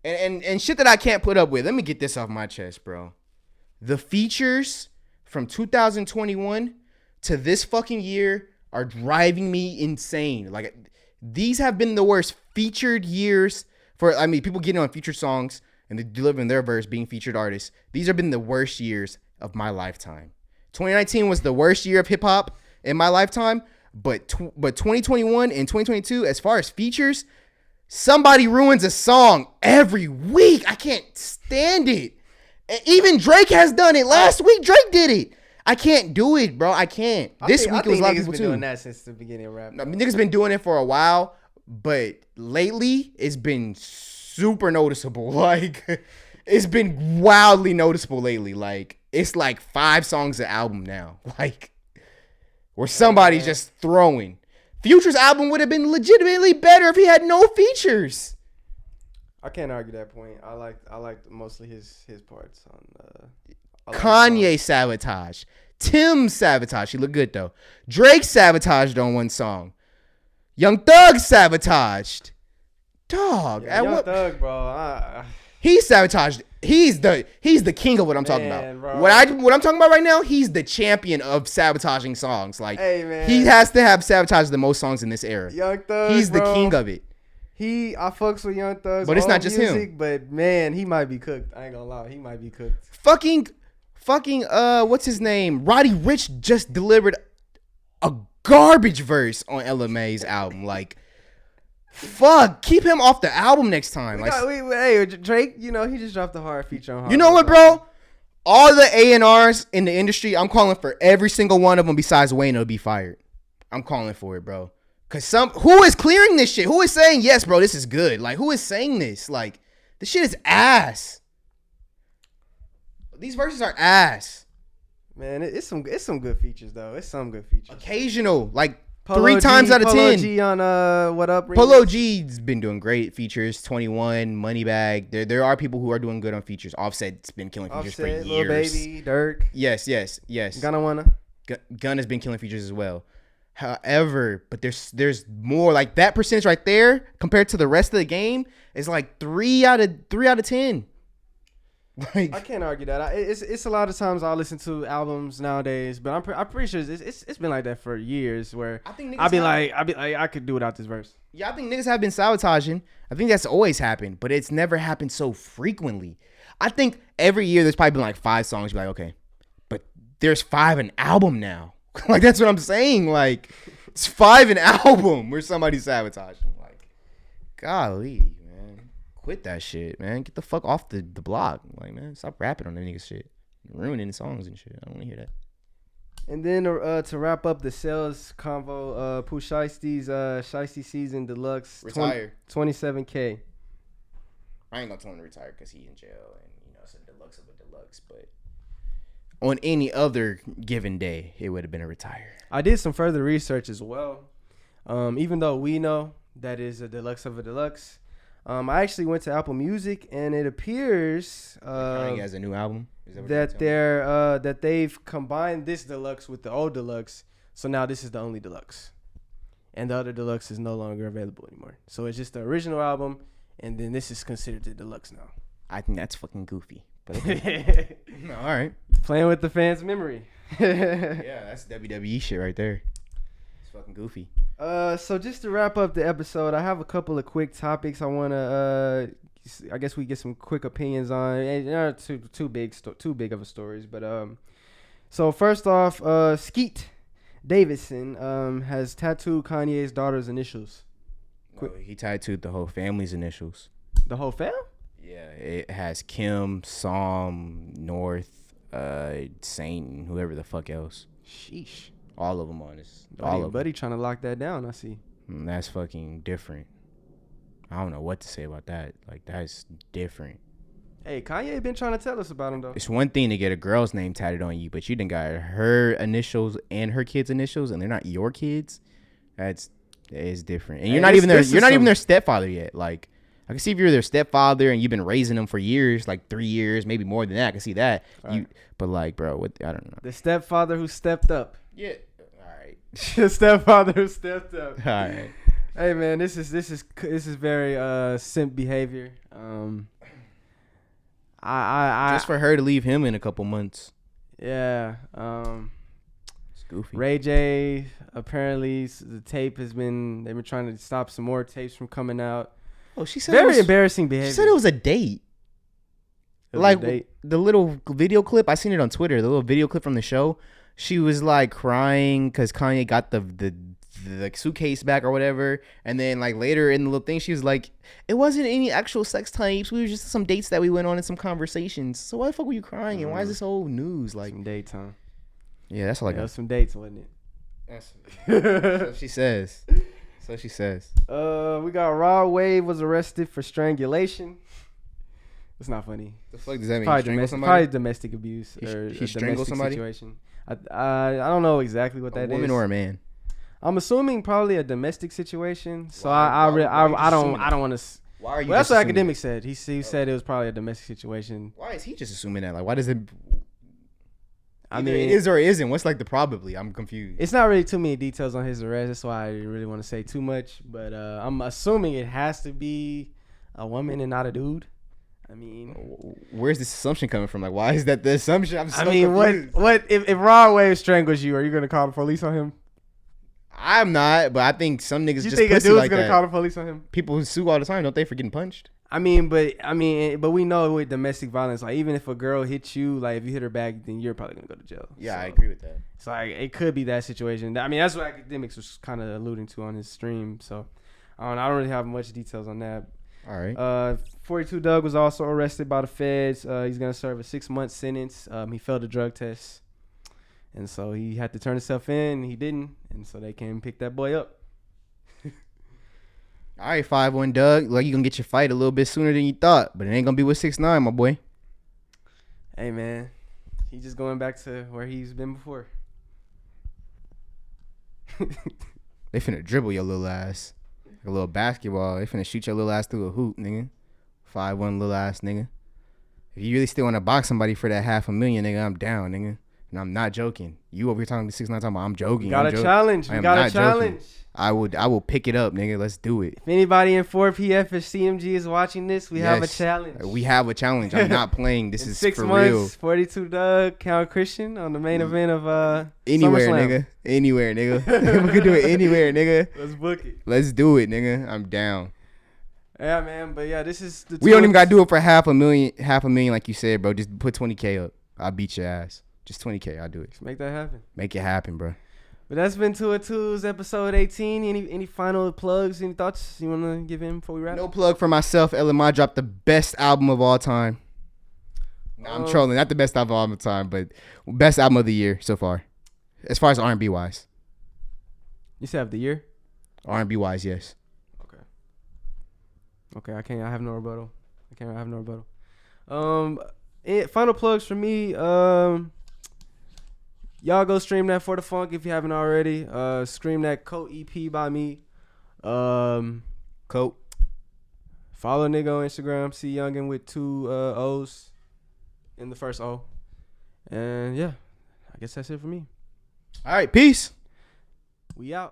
and shit that I can't put up with. Let me get this off my chest, bro. The features from 2021 to this fucking year are driving me insane. Like these have been the worst featured years. For people getting on featured songs and they're delivering their verse, being featured artists. These have been the worst years of my lifetime. 2019 was the worst year of hip hop in my lifetime, but 2021 and 2022, as far as features, somebody ruins a song every week. I can't stand it. And even Drake has done it. Last week, Drake did it. I can't do it, bro. I can't. This week it was a lot of people been too. Doing that since the beginning of rap. Niggas been doing it for a while, but lately it's been super noticeable. Like, it's been wildly noticeable lately. Like, it's like 5 songs an album now. Like, where somebody's just throwing. Future's album would have been legitimately better if he had no features. I can't argue that point. I like mostly his parts on. Kanye sabotaged. Tim sabotaged. He looked good though. Drake sabotaged on one song. Young Thug sabotaged. Dog. Yeah, Young Thug, bro. He sabotaged. He's the king of what I'm talking about. Bro. What I'm talking about right now, he's the champion of sabotaging songs. Like, hey, man. He has to have sabotaged the most songs in this era. Young Thug, he's the king of it. I fucks with Young Thug's but it's not just music, him. But man, he might be cooked. I ain't gonna lie, he might be cooked. Fucking what's his name? Roddy Ricch just delivered a garbage verse on LMA's album. Like, fuck, keep him off the album next time. Hey, Drake, he just dropped a hard feature on. You know what, bro? All the A&Rs in the industry, I'm calling for every single one of them besides Wayne to be fired. I'm calling for it, bro. Cause who is clearing this shit? Who is saying, yes, bro, this is good? Like, who is saying this? Like, this shit is ass. These verses are ass. Man, it's some good features though. It's some good features. Occasional, like Polo 3 times out of 10. Polo G on What Up? Remix. Polo G's been doing great features. 21, Moneybag. There are people who are doing good on features. Offset's been killing features for years. Lil Baby, Dirk. Yes. Gunna Wanna. Gun has been killing features as well. However, but there's more, like that percentage right there compared to the rest of the game is like 3 out of 10. Like, I can't argue that. It's a lot of times I listen to albums nowadays, but I'm pretty sure it's been like that for years. Where I'll be like I could do without this verse. Yeah, I think niggas have been sabotaging. I think that's always happened, but it's never happened so frequently. I think every year there's probably been like 5 songs. You're like, okay, but there's 5 an album now. Like, that's what I'm saying. Like, it's 5 an album where somebody's sabotaging. Like, golly, man. Quit that shit, man. Get the fuck off the block. Like, man, stop rapping on that nigga shit. You're ruining songs and shit. I don't want to hear that. And then to wrap up the sales convo, Pooh Shiesty's Shiesty Season Deluxe. Retire. 27K. I ain't gonna tell him to retire because he in jail and, it's a deluxe of a deluxe, but on any other given day, it would have been a retire. I did some further research as well. Even though we know that is a deluxe of a deluxe, I actually went to Apple Music and it appears Kanye has a new album. That they've combined this deluxe with the old deluxe, so now this is the only deluxe, and the other deluxe is no longer available anymore. So it's just the original album, and then this is considered the deluxe now. I think that's fucking goofy. But okay. No, all right. Playing with the fans' memory. Yeah, that's WWE shit right there. It's fucking goofy. So just to wrap up the episode, I have a couple of quick topics I want to I guess we get some quick opinions on. And they're not too big of a stories, but so first off, Skeet Davidson has tattooed Kanye's daughter's initials. No, he tattooed the whole family's initials. The whole fam? Yeah, it has Kim, Psalm, North, Saint, whoever the fuck else. Sheesh. All of them on this. Buddy trying to lock that down, I see. That's fucking different. I don't know what to say about that. Like, that's different. Hey, Kanye been trying to tell us about him, though. It's one thing to get a girl's name tatted on you, but you done got her initials and her kids' initials, and they're not your kids. That is different. And you're not even their stepfather yet. Like, I can see if you're their stepfather and you've been raising them for years, like 3 years, maybe more than that. I can see that. Right. But like, bro, I don't know. The stepfather who stepped up. Yeah. All right. The stepfather who stepped up. All right. Hey man, this is very simp behavior. I just for her to leave him in a couple months. Yeah. It's goofy. Ray J, apparently the tape they've been trying to stop some more tapes from coming out. Oh, she said very embarrassing behavior. She said it was a date. Like the little video clip, I seen it on Twitter. The little video clip from the show. She was like crying because Kanye got the suitcase back or whatever, and then like later in the little thing, she was like, "It wasn't any actual sex tapes. We were just some dates that we went on and some conversations. So why the fuck were you crying? And why is this whole news like some dates, huh? Yeah, that's all I got. Some dates, wasn't it? That's what she says. So she says. We got Rod Wave was arrested for strangulation. It's not funny. The fuck does that mean? Probably domestic abuse he strangled somebody. Situation. I don't know exactly what that is. A woman or a man? I'm assuming probably a domestic situation. So I don't want to. Why are you? Well, that's what academic said. He said it was probably a domestic situation. Why is he just assuming that? Like, why does it? I mean, it is or isn't. What's like the probably? I'm confused. It's not really too many details on his arrest. That's why I didn't really want to say too much. But I'm assuming it has to be a woman and not a dude. I mean, where's this assumption coming from? Like, why is that the assumption? I'm so confused. what if Rod Wave strangles you? Are you gonna call the police on him? I'm not, but I think some niggas you just think pussy a dude's like gonna that. Call the police on him? People who sue all the time, don't they, for getting punched? But we know with domestic violence, like even if a girl hits you, like if you hit her back, then you're probably gonna go to jail. Yeah, so, I agree with that. So like it could be that situation. I mean, that's what academics was kind of alluding to on his stream. So I don't really have much details on that. All right. 42 Doug was also arrested by the feds. He's gonna serve a 6-month sentence. He failed a drug test, and so he had to turn himself in. He didn't, and so they came and pick that boy up. All right, 5-1 Doug. Like, you gonna get your fight a little bit sooner than you thought, but it ain't gonna be with 6ix9ine, my boy. Hey man, he's just going back to where he's been before. They finna dribble your little ass. Like a little basketball. They finna shoot your little ass through a hoop, nigga. 5-1 little ass nigga. If you really still wanna box somebody for that $500,000, nigga, I'm down, nigga. And I'm not joking. You over here talking to 6ix9ine talking about I'm joking. We got a challenge. We got a challenge. I will pick it up, nigga. Let's do it. If anybody in 4PF or CMG is watching this, we have a challenge. We have a challenge. I'm not playing. This is 6 for months, real. 42 Doug, Count Christian on the main event of anywhere, SummerSlam. nigga. Anywhere, nigga. We can do it anywhere, nigga. Let's book it. Let's do it, nigga. I'm down. Yeah, man. But yeah, this is the. We don't even gotta do it for $500,000, like you said, bro. Just put 20K up. I'll beat your ass. Just 20K. I'll do it. Just make that happen. Make it happen, bro. But that's been 202's episode 18. Any final plugs? Any thoughts you want to give him before we wrap? No plug for myself. LMI dropped the best album of all time. Nah, I'm trolling. Not the best album of all time, but best album of the year so far. As far as R&B wise. You said of the year? R&B wise, yes. Okay, I have no rebuttal. Final plugs for me. Y'all go stream that For the Funk if you haven't already. Stream that Coat EP by me. Coat. Follow nigga on Instagram. C Youngin with 2 O's in the first O. And yeah, I guess that's it for me. All right, peace. We out.